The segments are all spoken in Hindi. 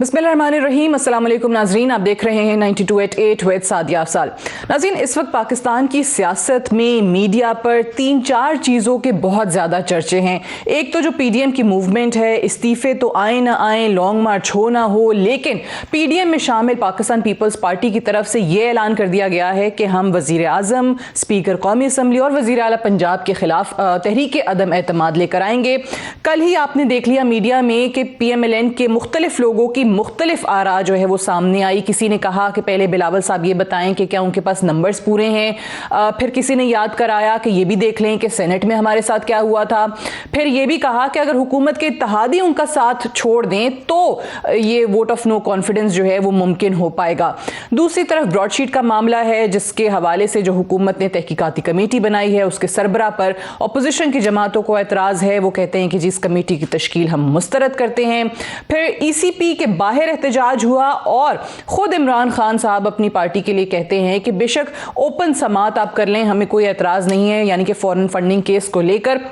बिस्मिल्लाहिर्रहमानिर्रहीम, अस्सलाम वालेकुम नाजरीन, आप देख रहे हैं 92.8 विद सादिया अफसाल। नाजरीन, इस वक्त पाकिस्तान की सियासत में मीडिया पर 3-4 चीज़ों के बहुत ज़्यादा चर्चे हैं। एक तो जो पीडीएम की मूवमेंट है, इस्तीफ़े तो आए ना आए, लॉन्ग मार्च हो ना हो, लेकिन पीडीएम में शामिल पाकिस्तान पीपल्स पार्टी की तरफ से ये ऐलान कर दिया गया है कि हम वज़ीर आज़म, स्पीकर कौमी असम्बली और वज़ीर आला पंजाब के खिलाफ तहरीक अदम एतमाद लेकर आएंगे। कल ही आपने देख लिया मीडिया में कि PMLN के मुख्तलिफ लोगों की मुख्तलिफ आरा जो है वो सामने आई। किसी ने कहा कि पहले बिलावल साहब ये बताएं कि क्या उनके पास नंबर्स पूरे हैं। फिर किसी ने याद कराया कि ये भी देख लें कि सेनेट में हमारे साथ क्या हुआ था। फिर ये भी कहा कि अगर हुकूमत के इत्तेहादी उनका साथ छोड़ दें तो ये वोट ऑफ नो कॉन्फिडेंस जो है वो मुमकिन हो पाएगा। दूसरी तरफ ब्रॉडशीट का मामला है, जिसके हवाले से जो हुकूमत ने तहकीकाती कमेटी बनाई है उसके सरबरा पर अपोजिशन की जमातों को एतराज़ है। वो कहते हैं कि जिस कमेटी की तश्कील हम मुस्तरद करते हैं। फिर ECP के बाहर एहतजाज हुआ और खुद इमरान खान साहब अपनी पार्टी के लिए कहते हैं कि बेशक ओपन समात आप कर लें, हमें कोई एतराज़ नहीं है, यानी कि फॉरेन फंडिंग केस को लेकर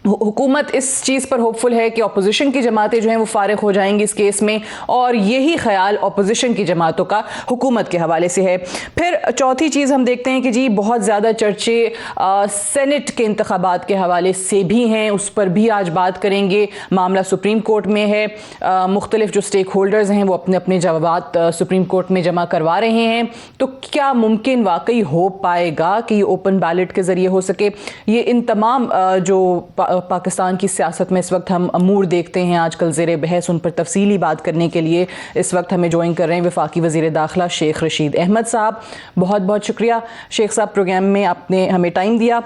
हुकूमत इस चीज़ पर होपफुल है कि अपोजिशन की जमातें जो हैं वो फारिग हो जाएंगी इस केस में, और यही ख्याल अपोजिशन की जमातों का हुकूमत के हवाले से है। फिर चौथी चीज़ हम देखते हैं कि जी बहुत ज़्यादा चर्चे सेनेट के इंतखाबात के हवाले से भी हैं, उस पर भी आज बात करेंगे। मामला सुप्रीम कोर्ट में है, मुख्तलिफ जो स्टेक होल्डर्स हैं वो अपने अपने जवाबात सुप्रीम कोर्ट में जमा करवा रहे हैं। तो क्या मुमकिन वाकई हो पाएगा कि ये ओपन बैलेट के ज़रिए हो सके? ये इन तमाम जो पाकिस्तान की सियासत में इस वक्त हम अमूर देखते हैं आजकल ज़ेरे बहस, उन पर तफसीली बात करने के लिए इस वक्त हमें ज्वाइन कर रहे हैं वफाकी वज़ीर दाखिला शेख रशीद अहमद साहब। बहुत बहुत शुक्रिया शेख साहब, प्रोग्राम में आपने हमें टाइम दिया।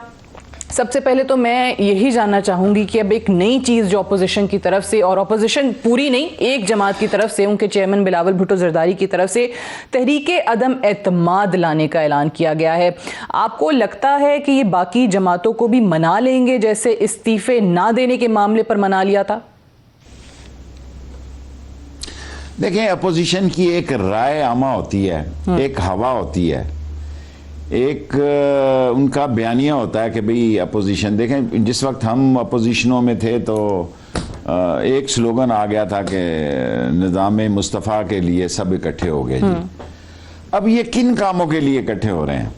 सबसे पहले तो मैं यही जानना चाहूँगी कि अब एक नई चीज़ जो अपोजिशन की तरफ से, और अपोजिशन पूरी नहीं, एक जमात की तरफ से, उनके चेयरमैन बिलावल भुट्टो जरदारी की तरफ से तहरीक अदम एतमाद लाने का ऐलान किया गया है। आपको लगता है कि ये बाकी जमातों को भी मना लेंगे, जैसे इस्तीफ़े ना देने के मामले पर मना लिया था? देखें, अपोजिशन की एक राय आमा होती है, एक हवा होती है, एक उनका बयानिया होता है कि भाई अपोजिशन। देखें, जिस वक्त हम अपोजिशनों में थे तो एक स्लोगन आ गया था कि निज़ाम मुस्तफ़ा के लिए सब इकट्ठे हो गए जी। अब ये किन कामों के लिए इकट्ठे हो रहे हैं?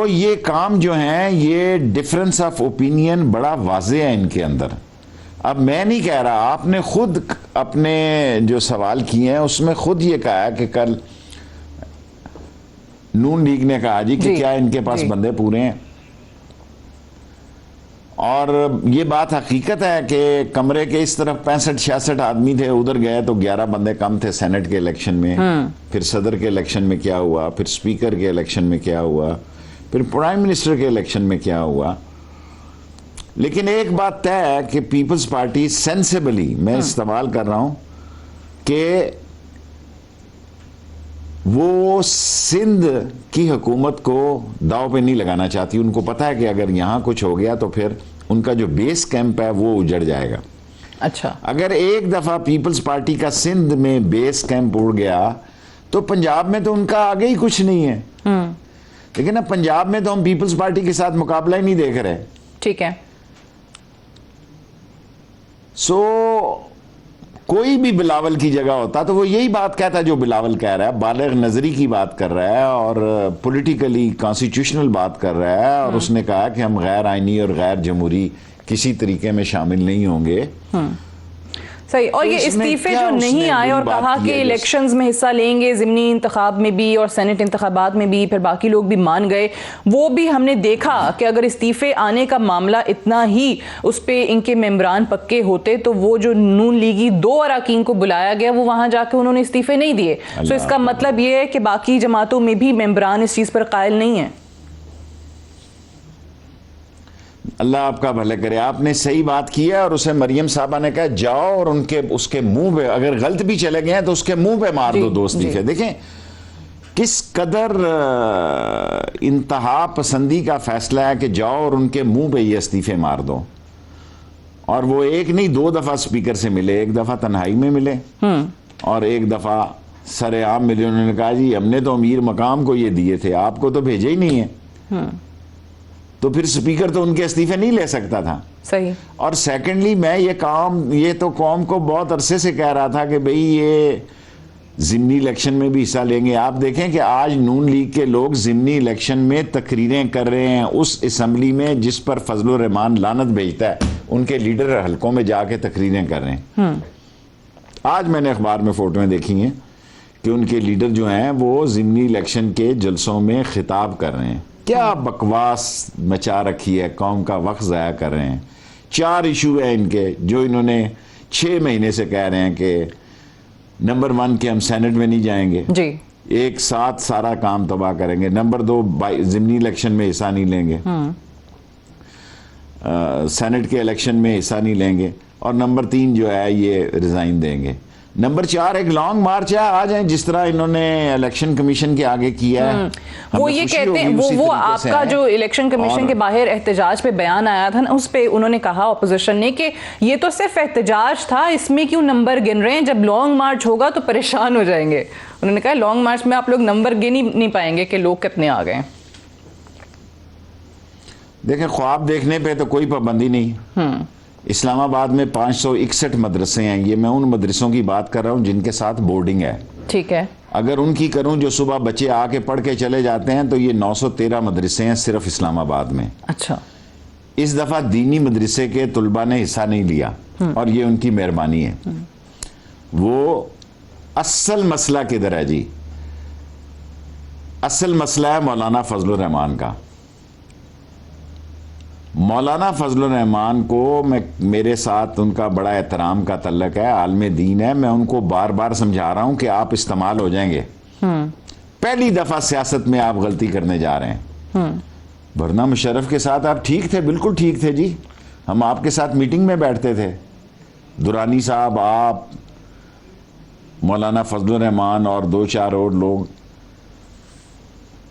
ये काम जो हैं, ये डिफरेंस ऑफ ओपिनियन बड़ा वाज़े है इनके अंदर। अब मैं नहीं कह रहा, आपने खुद अपने जो सवाल किए हैं उसमें खुद ये कहा है कि कल नून लीग ने कहा जी कि क्या इनके पास बंदे पूरे हैं, और ये बात हकीकत है कि कमरे के इस तरफ 65-66 आदमी थे, उधर गए तो 11 बंदे कम थे सेनेट के इलेक्शन में। फिर सदर के इलेक्शन में क्या हुआ, फिर स्पीकर के इलेक्शन में क्या हुआ, फिर प्राइम मिनिस्टर के इलेक्शन में क्या हुआ। लेकिन एक बात तय है कि पीपल्स पार्टी सेंसिबली, मैं इस्तेमाल कर रहा हूं, कि वो सिंध की हुकूमत को दाव पे नहीं लगाना चाहती। उनको पता है कि अगर यहाँ कुछ हो गया तो फिर उनका जो बेस कैंप है वो उजड़ जाएगा। अच्छा, अगर एक दफ़ा पीपल्स पार्टी का सिंध में बेस कैंप उड़ गया तो पंजाब में तो उनका आगे ही कुछ नहीं है। लेकिन अब पंजाब में तो हम पीपल्स पार्टी के साथ मुकाबला ही नहीं देख रहे। ठीक है। कोई भी बिलावल की जगह होता तो वो यही बात कहता जो बिलावल कह रहा है, बालिग नजरी की बात कर रहा है और पॉलिटिकली कॉन्स्टिट्यूशनल बात कर रहा है, और उसने कहा कि हम गैर आईनी और गैर जमहूरी किसी तरीके में शामिल नहीं होंगे। सही। और ये इस्तीफे जो नहीं आए और कहा कि इलेक्शंस में हिस्सा लेंगे, ज़िमनी इंतखाब में भी और सेनेट इंतखाबात में भी, फिर बाकी लोग भी मान गए। वो भी हमने देखा कि अगर इस्तीफे आने का मामला इतना ही उस पर इनके मेम्बरान पक्के होते तो वो जो नून लीगी 2 अराकीन को बुलाया गया वो वहाँ जाके उन्होंने इस्तीफे नहीं दिए। तो इसका मतलब ये है कि बाकी जमातों में भी मेम्बरान इस चीज़ पर कायल नहीं है। अल्लाह आपका भले करे, आपने सही बात की है। और उसे मरियम साहबा ने कहा जाओ और उसके मुंह पे, अगर गलत भी चले गए हैं तो उसके मुंह पे मार दो 2 इस्तीफे। देखें किस कदर इंतहा पसंदी का फैसला है कि जाओ और उनके मुंह पे ये इस्तीफे मार दो। और वो एक नहीं 2 दफा स्पीकर से मिले, एक दफा तन्हाई में मिले और एक दफा सरेआम मिले। उन्होंने कहा जी हमने तो अमीर मकाम को ये दिए थे, आपको तो भेजे ही नहीं है। तो फिर स्पीकर तो उनके इस्तीफे नहीं ले सकता था। सही। और सेकेंडली मैं ये तो कौम को बहुत अरसे से कह रहा था कि भाई ये ज़िमनी इलेक्शन में भी हिस्सा लेंगे। आप देखें कि आज नून लीग के लोग ज़िमनी इलेक्शन में तकरीरें कर रहे हैं उस असम्बली में जिस पर फजलुर रहमान लानत भेजता है, उनके लीडर हलकों में जाके तकरीरें कर रहे हैं। आज मैंने अखबार में फोटोएं देखी हैं कि उनके लीडर जो हैं वो ज़िमनी इलेक्शन के जलसों में खिताब कर रहे हैं। क्या बकवास मचा रखी है, कौम का वक्त ज़ाया कर रहे हैं। 4 इशू है इनके जो इन्होंने 6 महीने से कह रहे हैं कि नंबर 1 कि हम सेनेट में नहीं जाएंगे जी, एक साथ सारा काम तबाह करेंगे। नंबर 2 ज़िमनी इलेक्शन में हिस्सा नहीं लेंगे, सेनेट के इलेक्शन में हिस्सा नहीं लेंगे, और नंबर 3 जो है ये रिजाइन देंगे। नंबर 4 एक लॉन्ग मार्च है। आ जाए जिस तरह इन्होंने इलेक्शन कमीशन के आगे किया है। वो ये कहते हैं वो आपका जो इलेक्शन कमीशन के बाहर एहतजाज पे बयान आया था ना, उस पे उन्होंने कहा ऑपोजिशन ने कि ये तो सिर्फ एहतजाज था, इसमें क्यों नंबर गिन रहे हैं, जब लॉन्ग मार्च होगा तो परेशान हो जाएंगे। उन्होंने कहा लॉन्ग मार्च में आप लोग नंबर गिन ही नहीं पाएंगे कि लोग कितने आ गए। देखें, ख्वाब देखने पे तो कोई पाबंदी नहीं। इस्लामाबाद में 561 मदरसे हैं। ये मैं उन मदरसों की बात कर रहा हूँ जिनके साथ बोर्डिंग है। ठीक है। अगर उनकी करूं जो सुबह बच्चे आके पढ़ के चले जाते हैं तो ये 913 मदरसे हैं सिर्फ इस्लामाबाद में। अच्छा। इस दफा दीनी मदरसे के तुलबा ने हिस्सा नहीं लिया और ये उनकी मेहरबानी है। वो असल मसला किधर है जी? असल मसला है मौलाना फजलुर रहमान का। मौलाना फजलुर रहमान को मेरे साथ उनका बड़ा एहतराम का तल्लक है, आलम दीन है। मैं उनको बार बार समझा रहा हूं कि आप इस्तेमाल हो जाएंगे। पहली दफा सियासत में आप गलती करने जा रहे हैं। वरना मुशर्रफ के साथ आप ठीक थे, बिल्कुल ठीक थे जी। हम आपके साथ मीटिंग में बैठते थे, दुरानी साहब, आप, मौलाना फजलुर रहमान और 2-4 और लोग।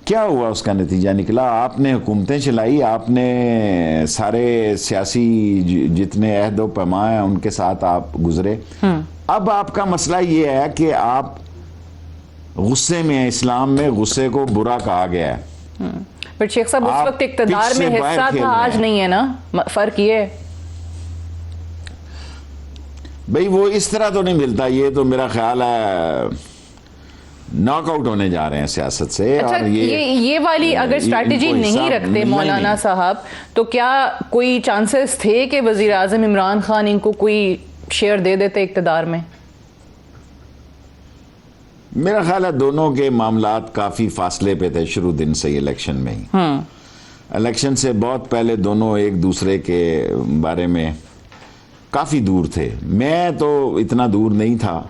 क्या हुआ? उसका नतीजा निकला, आपने हुकूमतें चलाई, आपने सारे सियासी जितने अहद व पैमा हैं उनके साथ आप गुजरे। अब आपका मसला ये है कि आप गुस्से में हैं। इस्लाम में गुस्से को बुरा कहा गया है। पर शेख साहब उस वक्त इक़्तिदार में हिस्सा था, आज नहीं है ना, फर्क ये है भाई। वो इस तरह तो नहीं मिलता। ये तो मेरा ख्याल है नॉकआउट होने जा रहे हैं सियासत से। अच्छा, और ये वाली अगर स्ट्रैटेजी नहीं रखते मौलाना साहब, तो क्या कोई चांसेस थे कि वजीर आजम इमरान खान इनको कोई शेयर दे देते इक़्तिदार में? मेरा ख्याल है दोनों के मामलात काफी फासले पे थे शुरू दिन से, इलेक्शन में ही। इलेक्शन से बहुत पहले दोनों एक दूसरे के बारे में काफी दूर थे। मैं तो इतना दूर नहीं था।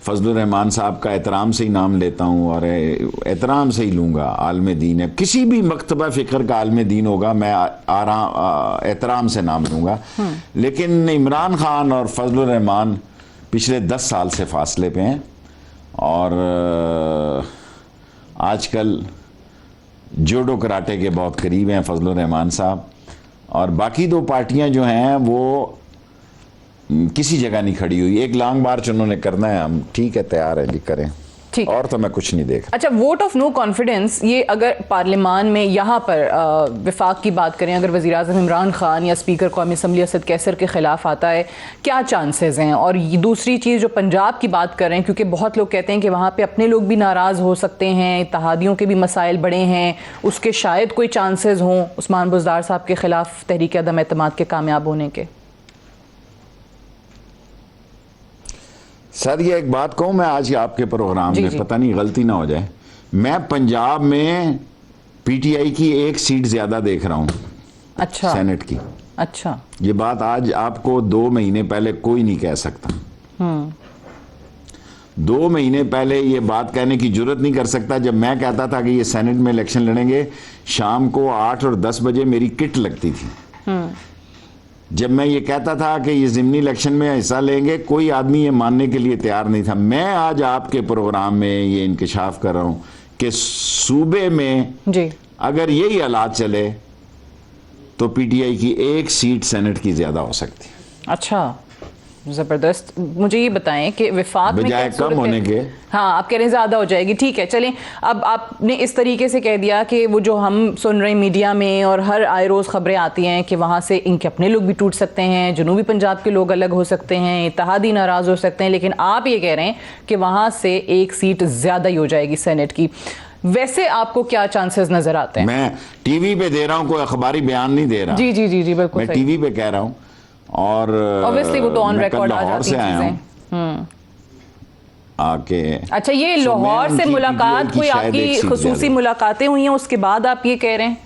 फजलुर रहमान साहब का एहतराम से ही नाम लेता हूँ और एहतराम से ही लूँगा। आलम दीन है, किसी भी मकतबा फ़िक्र का आलम दीन होगा, मैं एहतराम से नाम लूँगा। लेकिन इमरान खान और फजलुर रहमान पिछले 10 साल से फासले पे हैं और आजकल जोडो कराटे के बहुत करीब हैं फजलुर रहमान साहब। और बाकी 2 पार्टियां जो हैं वो किसी जगह नहीं खड़ी हुई। एक लॉन्ग मार्च उन्होंने करना है, हम ठीक है, तैयार है जी, करें। ठीक, और तो मैं कुछ नहीं देख। अच्छा, वोट ऑफ नो कॉन्फिडेंस, ये अगर पार्लियामान में यहाँ पर विफाक की बात करें, अगर वज़ीर आज़म इमरान खान या स्पीकर कौमी असम्बली असद कैसर के खिलाफ आता है, क्या चांसेस हैं? और दूसरी चीज़ जो पंजाब की बात कर रहे हैं, क्योंकि बहुत लोग कहते हैं कि वहाँ पे अपने लोग भी नाराज़ हो सकते हैं, इत्तेहादियों के भी मसाइल बड़े हैं, उसके शायद कोई चांसेस हों उस्मान बुज़दार साहब के खिलाफ तहरीक अदम एतमाद के कामयाब होने के। सर, ये एक बात कहूँ मैं आज आपके प्रोग्राम में, पता नहीं गलती ना हो जाए, मैं पंजाब में पीटीआई की 1 सीट ज्यादा देख रहा हूँ। अच्छा। सेनेट की। अच्छा। ये बात आज आपको 2 महीने पहले कोई नहीं कह सकता। 2 महीने पहले ये बात कहने की जरूरत नहीं कर सकता। जब मैं कहता था कि ये सेनेट में इलेक्शन लड़ेंगे, शाम को 8 और 10 बजे मेरी किट लगती थी। जब मैं ये कहता था कि ये ज़िमनी इलेक्शन में हिस्सा लेंगे, कोई आदमी ये मानने के लिए तैयार नहीं था। मैं आज आपके प्रोग्राम में ये इंकशाफ कर रहा हूँ कि सूबे में जी अगर यही हालात चले तो पीटीआई की 1 सीट सेनेट की ज्यादा हो सकती है। अच्छा। जबरदस्त। मुझे ये बताएं कि विफाक में बजाय क्या कम होने के, हाँ आप कह रहे हैं ज्यादा हो जाएगी, ठीक है चलें। अब आपने इस तरीके से कह दिया कि वो जो हम सुन रहे हैं मीडिया में और हर आए रोज़ खबरें आती हैं कि वहाँ से इनके अपने लोग भी टूट सकते हैं, जनूबी पंजाब के लोग अलग हो सकते हैं, इत्तेहादी नाराज़ हो सकते हैं, लेकिन आप ये कह रहे हैं कि वहाँ से एक सीट ज़्यादा ही हो जाएगी सेनेट की। वैसे आपको क्या चांसेस नजर आते हैं? मैं टीवी पे दे रहा हूँ, कोई अखबारी बयान नहीं दे रहा। जी जी जी जी बिल्कुल, मैं टीवी पे कह रहा हूँ, और ऑब्वियसली वो तो ऑन रिकॉर्ड आ जाती से आया हूँ आके। अच्छा, ये लाहौर से मुलाकात, कोई आपकी खुसूसी मुलाकातें हुई हैं उसके बाद आप ये कह रहे हैं?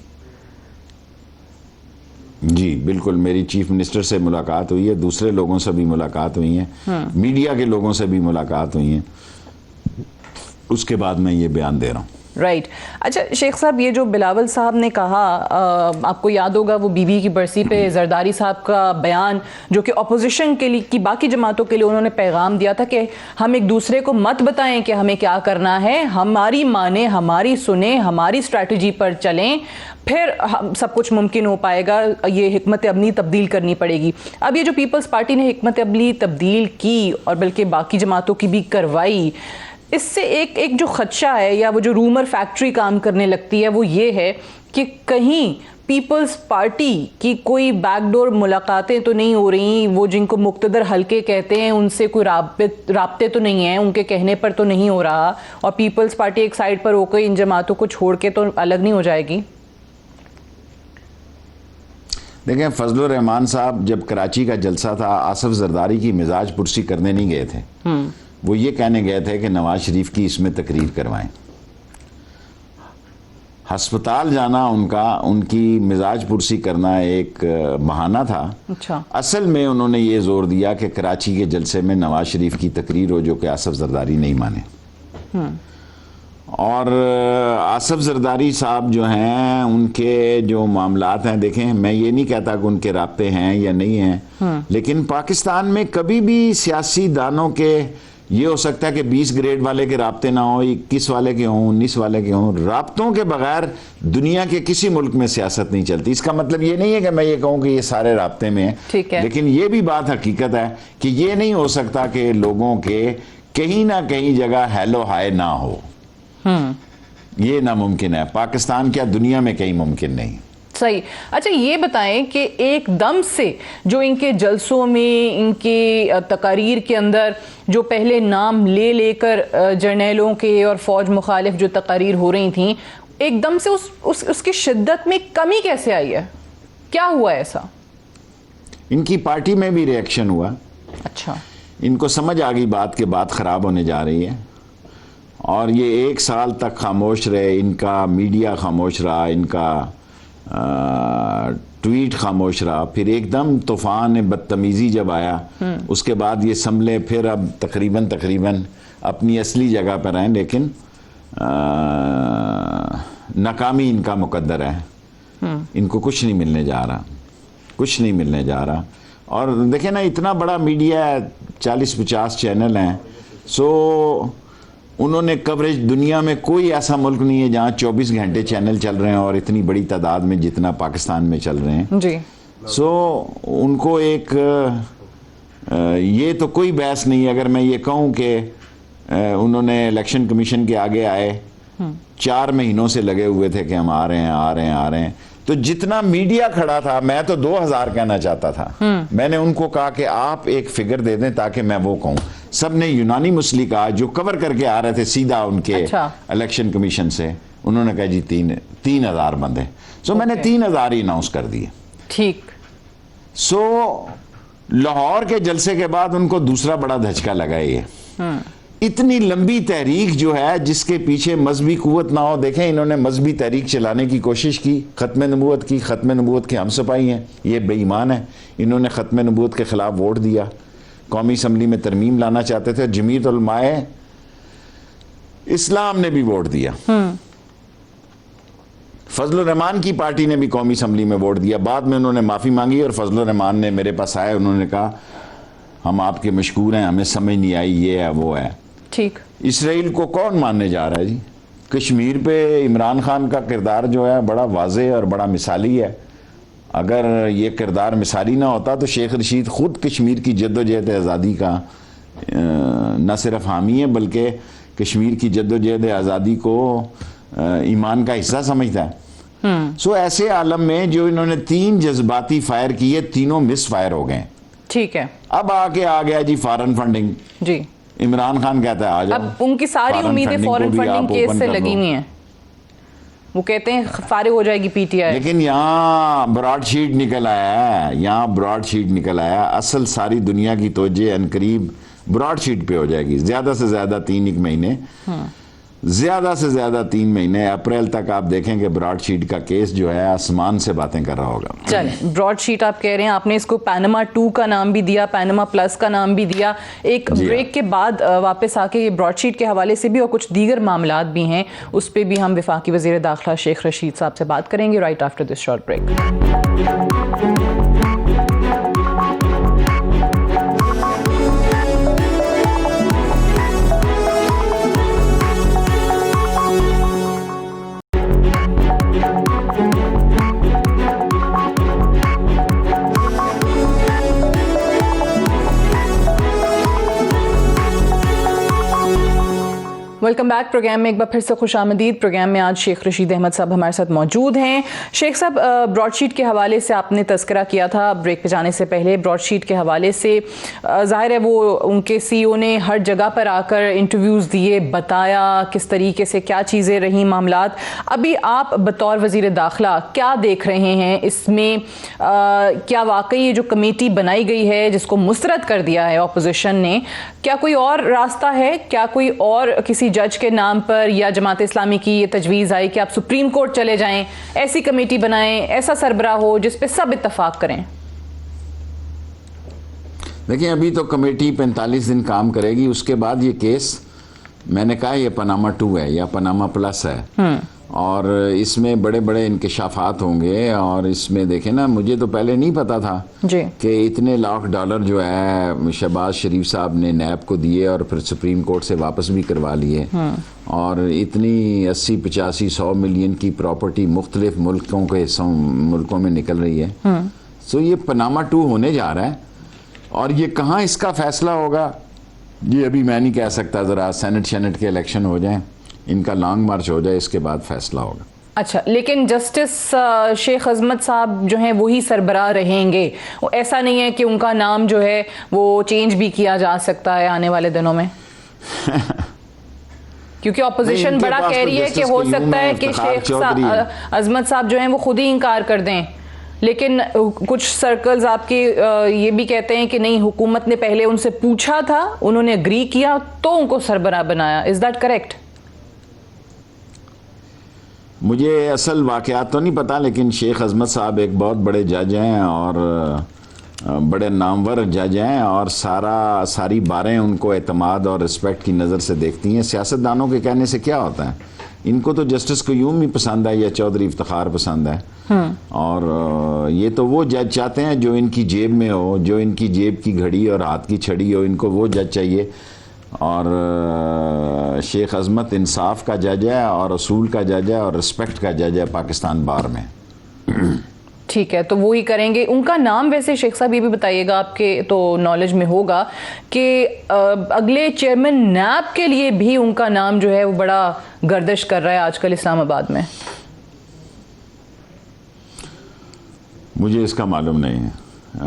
जी बिल्कुल, मेरी चीफ मिनिस्टर से मुलाकात हुई है, दूसरे लोगों से भी मुलाकात हुई है, मीडिया के लोगों से भी मुलाकात हुई है, उसके बाद मैं ये बयान दे रहा हूँ। राइट अच्छा शेख साहब, ये जो बिलावल साहब ने कहा, आपको याद होगा वो बीबी की बरसी पे जरदारी साहब का बयान, जो कि अपोजिशन के लिए की बाकी जमातों के लिए उन्होंने पैगाम दिया था कि हम एक दूसरे को मत बताएं कि हमें क्या करना है, हमारी माने, हमारी सुने, हमारी स्ट्रैटेजी पर चलें, फिर हम सब कुछ मुमकिन हो पाएगा, ये हिकमत अमली तब्दील करनी पड़ेगी। अब ये जो पीपल्स पार्टी ने हिकमत अमली तब्दील की और बल्कि बाकी जमातों की भी करवाई, इससे एक जो खदशा है या वो जो रूमर फैक्ट्री काम करने लगती है वो ये है कि कहीं पीपल्स पार्टी की कोई बैकडोर मुलाकातें तो नहीं हो रही, वो जिनको मुक्तदर हलके कहते हैं उनसे कोई राब्ते तो नहीं है, उनके कहने पर तो नहीं हो रहा, और पीपल्स पार्टी एक साइड पर होकर इन जमातों को छोड़ के तो अलग नहीं हो जाएगी। देखें, फजलुर रहमान साहब जब कराची का जलसा था, आसफ जरदारी की मिजाज पुरसी करने नहीं गए थे, वो ये कहने गए थे कि नवाज शरीफ की इसमें तकरीर करवाएं। हस्पताल जाना उनकी मिजाज पुरसी करना एक बहाना था। अच्छा। असल में उन्होंने ये जोर दिया कि कराची के जलसे में नवाज शरीफ की तकरीर हो, जो कि आसफ जरदारी नहीं माने। और आसफ जरदारी साहब जो हैं, उनके जो मामलात हैं, देखें मैं ये नहीं कहता कि उनके राब्ते हैं या नहीं हैं, लेकिन पाकिस्तान में कभी भी सियासी दानों के ये हो सकता है कि 20 ग्रेड वाले के राब्ते ना हो, 21 वाले के हों, 19 वाले के हों, राब्तों के बगैर दुनिया के किसी मुल्क में सियासत नहीं चलती। इसका मतलब ये नहीं है कि मैं ये कहूँ कि ये सारे राब्ते में है, लेकिन ये भी बात हकीकत है कि ये नहीं हो सकता कि लोगों के कहीं ना कहीं जगह हेलो हाय ना हो। ये नामुमकिन है, पाकिस्तान क्या दुनिया में कहीं मुमकिन नहीं। सही। अच्छा ये बताएं कि एकदम से जो इनके जलसों में, इनके तकारीर के अंदर जो पहले नाम ले लेकर जर्नैलों के और फौज मुखालिफ जो तकारीर हो रही थी, एकदम से उसकी शिद्दत में कमी कैसे आई है? क्या हुआ ऐसा? इनकी पार्टी में भी रिएक्शन हुआ। अच्छा। इनको समझ आ गई बात के बात खराब होने जा रही है, और ये 1 साल तक खामोश रहे, इनका मीडिया खामोश रहा, इनका ट्वीट खामोश रहा, फिर एकदम तूफान बदतमीजी जब आया, उसके बाद ये संभले, फिर अब तकरीबन अपनी असली जगह पर हैं, लेकिन नाकामी इनका मुकद्दर है। इनको कुछ नहीं मिलने जा रहा, कुछ नहीं मिलने जा रहा। और देखें ना, इतना बड़ा मीडिया है, 40-50 चैनल हैं, सो उन्होंने कवरेज, दुनिया में कोई ऐसा मुल्क नहीं है जहाँ 24 घंटे चैनल चल रहे हैं और इतनी बड़ी तादाद में जितना पाकिस्तान में चल रहे हैं जी। सो उनको एक ये तो कोई बहस नहीं है अगर मैं ये कहूँ कि उन्होंने इलेक्शन कमीशन के आगे आए, 4 महीनों से लगे हुए थे कि हम आ रहे हैं, तो जितना मीडिया खड़ा था, मैं तो 2000 कहना चाहता था, मैंने उनको कहा कि आप एक फिगर दे दें ताकि मैं वो कहूँ। सब ने यूनानी मुस्लिम कहा, जो कवर करके आ रहे थे सीधा उनके इलेक्शन कमीशन से, उन्होंने कहा जी 3000 बंदे। सो मैंने 3000 ही अनाउंस कर दिए। ठीक। सो लाहौर के जलसे के बाद उनको दूसरा बड़ा धचका लगा ये। इतनी लंबी तहरीक जो है जिसके पीछे मजहबी कुव्वत ना हो। देखें, इन्होंने मजहबी तहरीक चलाने की कोशिश की, खत्म नबूवत की, खत्म नबूवत के हम सिपाही हैं, ये बेईमान है। इन्होंने खत्म नबूवत के खिलाफ वोट दिया, कौमी असम्बली में तरमीम लाना चाहते थे, जमीयत उलमाए इस्लाम ने भी वोट दिया, फजलुर रहमान की पार्टी ने भी कौमी असम्बली में वोट दिया। बाद में उन्होंने माफ़ी मांगी और फजलुर रहमान ने मेरे पास आए, उन्होंने कहा हम आपके मशकूर हैं, हमें समझ नहीं आई, ये है वो है। ठीक। इसराइल को कौन मानने जा रहा है जी? कश्मीर पे इमरान खान का किरदार जो है बड़ा वाज़े और बड़ा मिसाली है। अगर ये किरदार मिसाली ना होता तो शेख रशीद खुद कश्मीर की जद्दोजहद आज़ादी का न सिर्फ हामी है बल्कि कश्मीर की जद्दोजहद आज़ादी को ईमान का हिस्सा समझता है। सो ऐसे आलम में जो इन्होंने 3 जज्बाती फायर किए, तीनों मिस फायर हो गए। ठीक है, अब आके आ गया जी फॉरेन फंडिंग। जी, इमरान खान कहता है आ जाओ। अब उनकी सारी उम्मीदें फॉरेन फंडिंग केस से लगी हुई हैं। वो कहते हैं फारिग हो जाएगी पीटीआई। लेकिन यहाँ ब्रॉडशीट निकल आया है, यहाँ ब्रॉडशीट निकल आया। असल सारी दुनिया की तवज्जो अनकरीब ब्रॉडशीट पे हो जाएगी। ज्यादा से ज्यादा 3 महीने, ज्यादा से ज्यादा 3 महीने, अप्रैल तक आप देखेंगे ब्रॉडशीट का केस जो है आसमान से बातें कर रहा होगा। चलें, ब्रॉडशीट आप कह रहे हैं, आपने इसको पैनामा 2 का नाम भी दिया, पैनामा प्लस का नाम भी दिया। एक ब्रेक के बाद वापस आके ये ब्रॉडशीट के हवाले से भी और कुछ दीगर मामलात भी हैं, उस पर भी हम वफाकी वज़ीर दाखिला शेख रशीद साहब से बात करेंगे right after this short break. Welcome back. Programme में एक बार फिर से खुश आमदीद। प्रोग्राम में आज शेख रशीद अहमद साहब हमारे साथ मौजूद हैं। शेख साहब, ब्रॉडशीट के हवाले से आपने तस्करा किया था ब्रेक पे जाने से पहले। ब्रॉडशीट के हवाले से ज़ाहिर है वो उनके सीईओ ने हर जगह पर आकर इंटरव्यूज़ दिए, बताया किस तरीके से क्या चीज़ें रहीं मामलात। अभी आप बतौर वज़ीर दाखिला क्या देख रहे हैं इसमें? क्या वाकई ये जो कमेटी बनाई गई है जिसको मुस्तरद कर दिया है अपोजिशन ने, क्या कोई और रास्ता है? क्या कोई और किसी जज के नाम पर या जमात इस्लामी की ये तजवीज़ आई कि आप सुप्रीम कोर्ट चले जाएं, ऐसी कमेटी बनाएं, ऐसा सरबराह हो जिस पे सब इत्तफाक करें? देखिए, अभी तो कमेटी 45 दिन काम करेगी, उसके बाद ये केस, मैंने कहा ये पनामा 2 है या पनामा प्लस है, और इसमें बड़े बड़े इंकशाफात होंगे। और इसमें देखें ना, मुझे तो पहले नहीं पता था कि इतने लाख डॉलर जो है शहबाज शरीफ साहब ने नैब को दिए और फिर सुप्रीम कोर्ट से वापस भी करवा लिए, और इतनी 80, 85, 100 मिलियन की प्रॉपर्टी मुख्तलिफ मुल्कों के हिस्सों मुल्कों में निकल रही है। सो ये पनामा 2 होने जा रहा है, और ये कहाँ इसका फैसला होगा ये अभी मैं नहीं कह सकता। ज़रा सेनेट के इलेक्शन हो जाएं, इनका लॉन्ग मार्च हो जाए, इसके बाद फैसला होगा। अच्छा, लेकिन जस्टिस शेख अजमत साहब जो हैं वही सरबराह रहेंगे? ऐसा नहीं है कि उनका नाम जो है वो चेंज भी किया जा सकता है आने वाले दिनों में? क्योंकि ऑपोजिशन बड़ा कह रही है कि हो सकता है कि शेख अजमत साहब जो हैं वो खुद ही इनकार कर दें, लेकिन कुछ सर्कल्स आपके ये भी कहते हैं कि नहीं, हुकूमत ने पहले उनसे पूछा था, उन्होंने एग्री किया तो उनको सरबराह बनाया। Is that correct? मुझे असल वाक़यात तो नहीं पता, लेकिन शेख अजमत साहब एक बहुत बड़े जज हैं और बड़े नामवर जज हैं, और सारी बारें उनको एतमाद और रिस्पेक्ट की नज़र से देखती हैं। सियासतदानों के कहने से क्या होता है, इनको तो जस्टिस क्यूम ही पसंद है या चौधरी इफ्तिखार पसंद है, और ये तो वो जज चाहते हैं जो इनकी जेब में हो, जो इनकी जेब की घड़ी और हाथ की छड़ी हो, इनको वो जज चाहिए। और शेख अजमत इंसाफ का जज है और असूल का जज है और रिस्पेक्ट का जज है पाकिस्तान बार में। ठीक है, तो वो ही करेंगे। उनका नाम वैसे शेख साहब ये भी बताइएगा, आपके तो नॉलेज में होगा कि अगले चेयरमैन नैब के लिए भी उनका नाम जो है वो बड़ा गर्दिश कर रहा है आजकल इस्लामाबाद में। मुझे इसका मालूम नहीं है,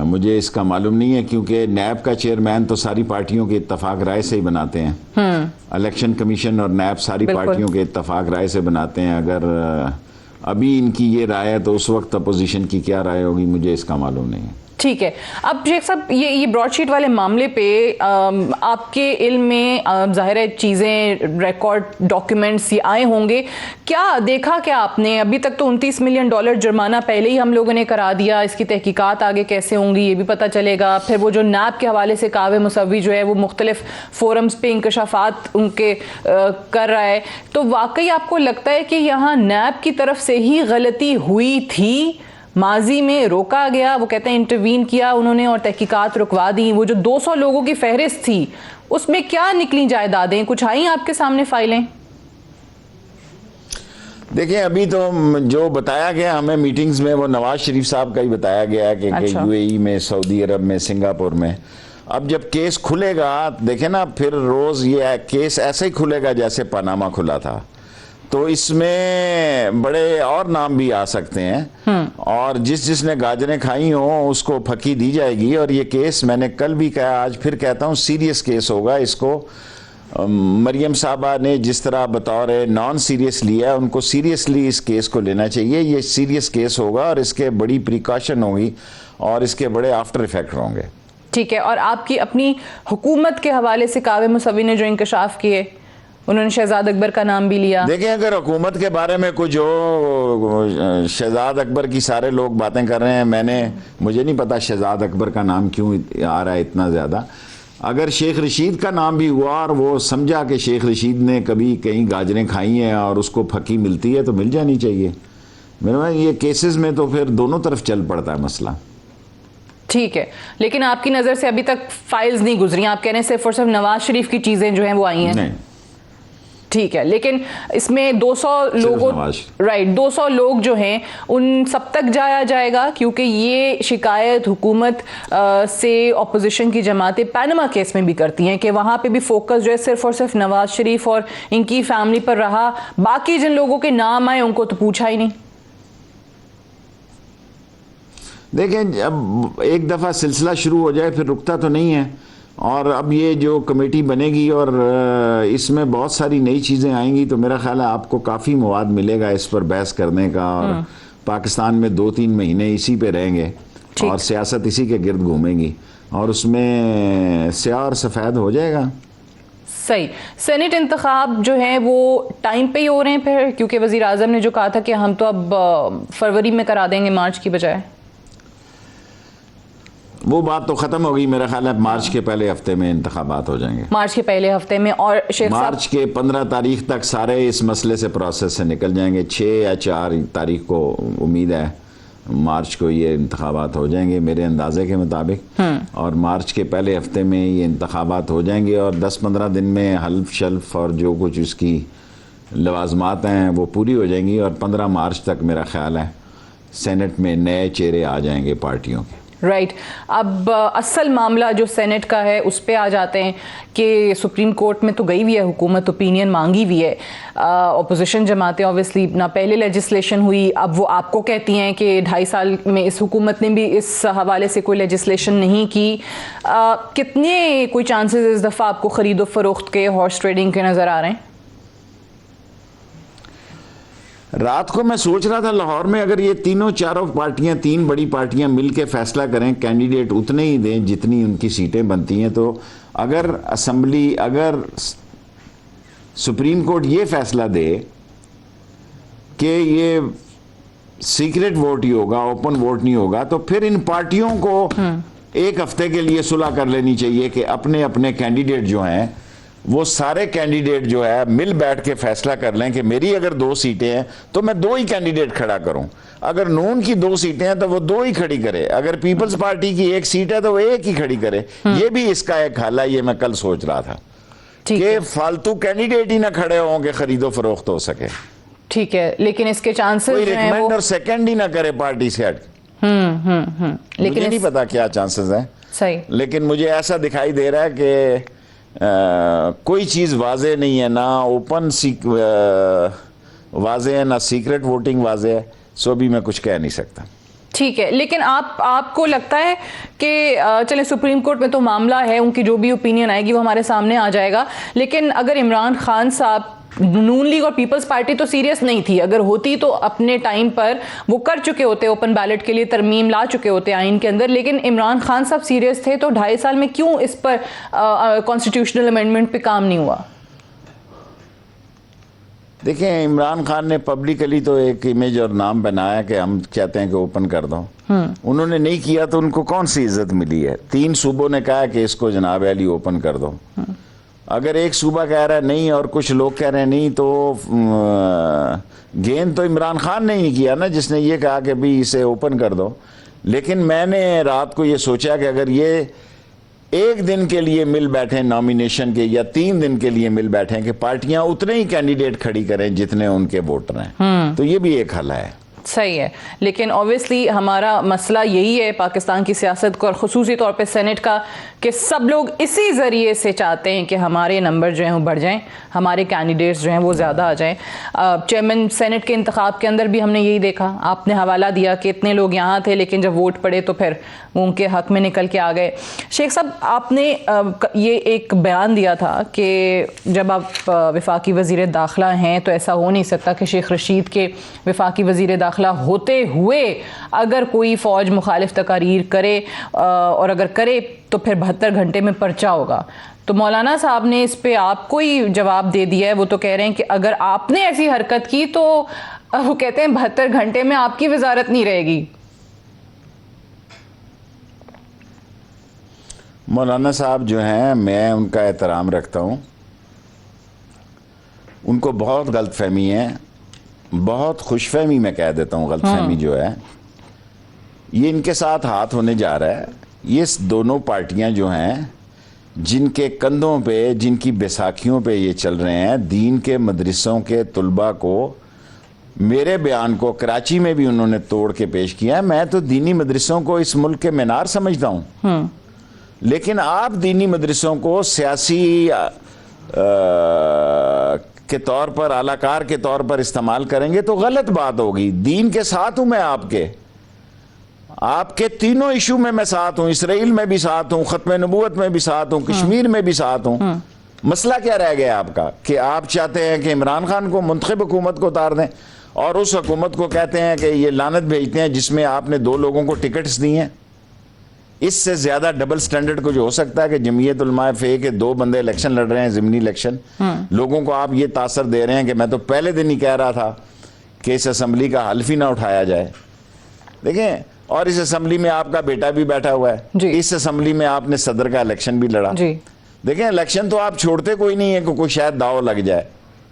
मुझे इसका मालूम नहीं है, क्योंकि नैब का चेयरमैन तो सारी पार्टियों के इत्तफाक राय से ही बनाते हैं। इलेक्शन कमीशन और नैब सारी पार्टियों के इत्तफाक राय से बनाते हैं। अगर अभी इनकी ये राय है तो उस वक्त अपोजिशन की क्या राय होगी, मुझे इसका मालूम नहीं है। ठीक है, अब शेख साहब ये ब्रॉडशीट वाले मामले पे आपके इल्म में जाहिर है चीज़ें, रिकॉर्ड, डॉक्यूमेंट्स ये आए होंगे, क्या देखा क्या आपने? अभी तक तो 29 मिलियन डॉलर जुर्माना पहले ही हम लोगों ने करा दिया, इसकी तहकीकात आगे कैसे होंगी ये भी पता चलेगा। फिर वो जो नैब के हवाले से कावे मुसव्वी जो है वो मुख्तलिफ फोरम्स पे इंकशाफात उनके कर रहा है, तो वाकई आपको लगता है कि यहाँ नैब की तरफ से ही गलती हुई थी? माजी में रोका गया, वो कहते हैं इंटरवीन किया उन्होंने और तहकीकात रुकवा दी। वो जो 200 लोगों की फहरिस्त थी उसमें क्या निकली जायदादें, कुछ आई आपके सामने फाइलें? देखिए अभी तो जो बताया गया हमें मीटिंग्स में वो नवाज शरीफ साहब का ही बताया गया है कि अच्छा। यूएई में, सऊदी अरब में, सिंगापुर में। अब जब केस खुलेगा देखे ना, फिर रोज ये केस ऐसे ही खुलेगा जैसे पनामा खुला था, तो इसमें बड़े और नाम भी आ सकते हैं और जिसने गाजरें खाई हो उसको फकी दी जाएगी। और ये केस मैंने कल भी कहा, आज फिर कहता हूँ, सीरियस केस होगा। इसको मरियम साहबा ने जिस तरह बतौर नॉन सीरियस लिया है, उनको सीरियसली इस केस को लेना चाहिए। ये सीरियस केस होगा और इसके बड़ी प्रिकॉशन होगी और इसके बड़े आफ्टर इफेक्ट होंगे। ठीक है, और आपकी अपनी हुकूमत के हवाले से कावे मुसवी ने जो इंकशाफ किए, उन्होंने शहजाद अकबर का नाम भी लिया। देखिए अगर हुकूमत के बारे में कुछ हो, शहजाद अकबर की सारे लोग बातें कर रहे हैं, मुझे नहीं पता शहजाद अकबर का नाम क्यों आ रहा है इतना ज़्यादा। अगर शेख रशीद का नाम भी हुआ और वो समझा कि शेख रशीद ने कभी कहीं गाजरें खाई हैं और उसको फकी मिलती है, तो मिल जानी चाहिए। मेरे भाई ये केसेस में तो फिर दोनों तरफ चल पड़ता है मसला। ठीक है, लेकिन आपकी नज़र से अभी तक फाइल्स नहीं गुजरी, आप कह रहे हैं सिर्फ और सिर्फ नवाज शरीफ की चीज़ें जो हैं वो आई हैं? नहीं। ठीक है, लेकिन इसमें 200 लोगों, राइट, 200 लोग जो हैं उन सब तक जाया जाएगा, क्योंकि ये शिकायत हुकूमत से ऑपोजिशन की जमातें पैनमा केस में भी करती हैं कि वहाँ पे भी फोकस जो है सिर्फ और सिर्फ नवाज शरीफ और इनकी फैमिली पर रहा, बाकी जिन लोगों के नाम आए उनको तो पूछा ही नहीं। देखें अब एक दफ़ा सिलसिला शुरू हो जाए फिर रुकता तो नहीं है। और अब ये जो कमेटी बनेगी और इसमें बहुत सारी नई चीज़ें आएंगी, तो मेरा ख्याल है आपको काफ़ी मवाद मिलेगा इस पर बहस करने का। और पाकिस्तान में 2-3 महीने इसी पे रहेंगे और सियासत इसी के गिर्द घूमेंगी और उसमें स्याह और सफ़ेद हो जाएगा। सही। सेनेट इंतखाब जो है वो टाइम पे ही हो रहे हैं फिर, क्योंकि वज़ीर आज़म ने जो कहा था कि हम तो अब फरवरी में करा देंगे मार्च की बजाय, वो बात तो ख़त्म हो गई। मेरा ख्याल है मार्च के पहले हफ्ते में इंतखाबात हो जाएंगे। मार्च के पहले हफ्ते में। और शेख मार्च के 15 तारीख तक सारे इस मसले से प्रोसेस से निकल जाएंगे। 6 या 4 तारीख को उम्मीद है मार्च को ये इंतखाबात हो जाएंगे मेरे अंदाजे के मुताबिक। और मार्च के पहले हफ्ते में ये इंतखाबात हो जाएंगे और 10-15 दिन में हल्फ शल्फ और जो कुछ उसकी लवाजमात हैं वो पूरी हो जाएंगी। और 15 मार्च तक मेरा ख्याल है सेनेट में नए चेहरे आ जाएंगे पार्टियों के। राइट। अब असल मामला जो सेनेट का है उस पे आ जाते हैं कि सुप्रीम कोर्ट में तो गई हुई है हुकूमत, ओपिनियन मांगी हुई है। अपोजिशन जमातें ऑब्वियसली ना, पहले लेजिस्लेशन हुई, अब वो आपको कहती हैं कि 2.5 साल में इस हुकूमत ने भी इस हवाले से कोई लेजिस्लेशन नहीं की। कितने कोई चांसेस इस दफ़ा आपको ख़रीदो फरोख्त के, हॉर्स ट्रेडिंग के नज़र आ रहे हैं? रात को मैं सोच रहा था लाहौर में अगर ये चारों पार्टियां, 3 बड़ी पार्टियां मिलकर फैसला करें, कैंडिडेट उतने ही दें जितनी उनकी सीटें बनती हैं, तो अगर असम्बली, अगर सुप्रीम कोर्ट ये फैसला दे कि ये सीक्रेट वोट ही होगा, ओपन वोट नहीं होगा, तो फिर इन पार्टियों को 1 हफ्ते के लिए सुलह कर लेनी चाहिए कि अपने अपने कैंडिडेट जो हैं वो सारे कैंडिडेट जो है मिल बैठ के फैसला कर लें कि मेरी अगर 2 सीटें हैं तो मैं 2 ही कैंडिडेट खड़ा करूं। अगर नून की 2 सीटें हैं तो वो 2 ही खड़ी करे। अगर पीपल्स पार्टी की 1 सीट है तो वो 1 ही खड़ी करे। ये भी इसका एक हल है। ये मैं कल सोच रहा था कि फालतू कैंडिडेट ही ना खड़े हों कि खरीदो फरोख्त हो सके। ठीक है, लेकिन इसके चांसेस कोई रिकमेंड और सेकंड ही ना करे पार्टी से हट। लेकिन मुझे नहीं पता क्या चांसेस हैं, सही, लेकिन मुझे ऐसा दिखाई दे रहा है कि कोई चीज़ वाजे नहीं है, ना ओपन वाजे है, ना सीक्रेट वोटिंग वाजे है। सो भी मैं कुछ कह नहीं सकता। ठीक है, लेकिन आपको लगता है कि चले सुप्रीम कोर्ट में तो मामला है, उनकी जो भी ओपिनियन आएगी वो हमारे सामने आ जाएगा, लेकिन अगर इमरान खान साहब, नून लीग और पीपल्स पार्टी तो सीरियस नहीं थी, अगर होती तो अपने टाइम पर वो कर चुके होते, ओपन बैलेट के लिए तरमीम ला चुके होते आइन के अंदर, लेकिन इमरान खान साहब सीरियस थे, तो 2.5 साल में क्यों इस पर कॉन्स्टिट्यूशनल अमेंडमेंट पे काम नहीं हुआ? देखिए इमरान खान ने पब्लिकली तो एक इमेज और नाम बनाया कि हम चाहते हैं कि ओपन कर दो। उन्होंने नहीं किया तो उनको कौन सी इज्जत मिली है? 3 सूबों ने कहा कि इसको जनाब अली ओपन कर दो। अगर एक सूबा कह रहा है नहीं और कुछ लोग कह रहे हैं नहीं, तो गेंद तो इमरान खान ने ही किया ना, जिसने ये कहा कि भाई इसे ओपन कर दो। लेकिन मैंने रात को ये सोचा कि अगर ये एक दिन के लिए मिल बैठे नॉमिनेशन के या 3 दिन के लिए मिल बैठे कि पार्टियां उतने ही कैंडिडेट खड़ी करें जितने उनके वोटर हैं, तो ये भी एक हल है। सही है, लेकिन ऑब्वियसली हमारा मसला यही है पाकिस्तान की सियासत को और ख़ुसूसी तौर पे सेनेट का, कि सब लोग इसी ज़रिए से चाहते हैं कि हमारे नंबर जो हैं वो बढ़ जाएं, हमारे कैंडिडेट्स जो हैं वो ज़्यादा आ जाएं। चेयरमैन सेनेट के इंतखाब के अंदर भी हमने यही देखा, आपने हवाला दिया कि इतने लोग यहाँ थे लेकिन जब वोट पड़े तो फिर वो उनके हक़ में निकल के आ गए। शेख साहब, आपने ये एक बयान दिया था कि जब आप वफाकी वज़ीर दाखिला हैं तो ऐसा हो नहीं सकता कि शेख रशीद के वफाकी वज़ीर दाखिला होते हुए अगर कोई फ़ौज मुखालिफ तकारीर करे और अगर करे तो फिर 72 घंटे में पर्चा होगा। तो मौलाना साहब ने इस पे आपको ही जवाब दे दिया है। वो तो कह रहे हैं कि अगर आपने ऐसी हरकत की तो वो कहते हैं 72 घंटे में आपकी वजारत नहीं रहेगी। मौलाना साहब जो हैं, मैं उनका एहतराम रखता हूँ, उनको बहुत गलतफहमी है, बहुत खुशफहमी मैं कह देता हूँ, गलतफहमी जो है ये इनके साथ हाथ होने जा रहा है। ये दोनों पार्टियां जो हैं जिनके कंधों पे, जिनकी बैसाखियों पे ये चल रहे हैं, दीन के मदरसों के तुलबा को, मेरे बयान को कराची में भी उन्होंने तोड़ के पेश किया है। मैं तो दीनी मदरसों को इस मुल्क के मीनार समझता हूँ, लेकिन आप दीनी मदरसों को सियासी के तौर पर, आलाकार के तौर पर इस्तेमाल करेंगे तो गलत बात होगी। दीन के साथ हूं मैं, आपके तीनों इशू में मैं साथ हूं, इसराइल में भी साथ हूं, खत्म नबूवत में भी साथ हूं, कश्मीर में भी साथ हूं। मसला क्या रह गया आपका कि आप चाहते हैं कि इमरान खान को, मुंतखब हुकूमत को उतार दें और उस हुकूमत को कहते हैं कि ये लानत भेजते हैं जिसमें आपने 2 लोगों को टिकट्स दिए हैं। इससे ज्यादा डबल स्टैंडर्ड कुछ हो सकता है कि जमीयत उलमा फ़े के 2 बंदे इलेक्शन लड़ रहे हैं, ज़िमनी इलेक्शन, लोगों को आप ये तासर दे रहे हैं कि मैं तो पहले दिन ही कह रहा था कि इस असम्बली का हल्फ ही ना उठाया जाए। देखें, और इस असम्बली में आपका बेटा भी बैठा हुआ है, इस असम्बली में आपने सदर का इलेक्शन भी लड़ा। देखें, इलेक्शन तो आप छोड़ते कोई नहीं है कि कोई शायद दाव लग जाए,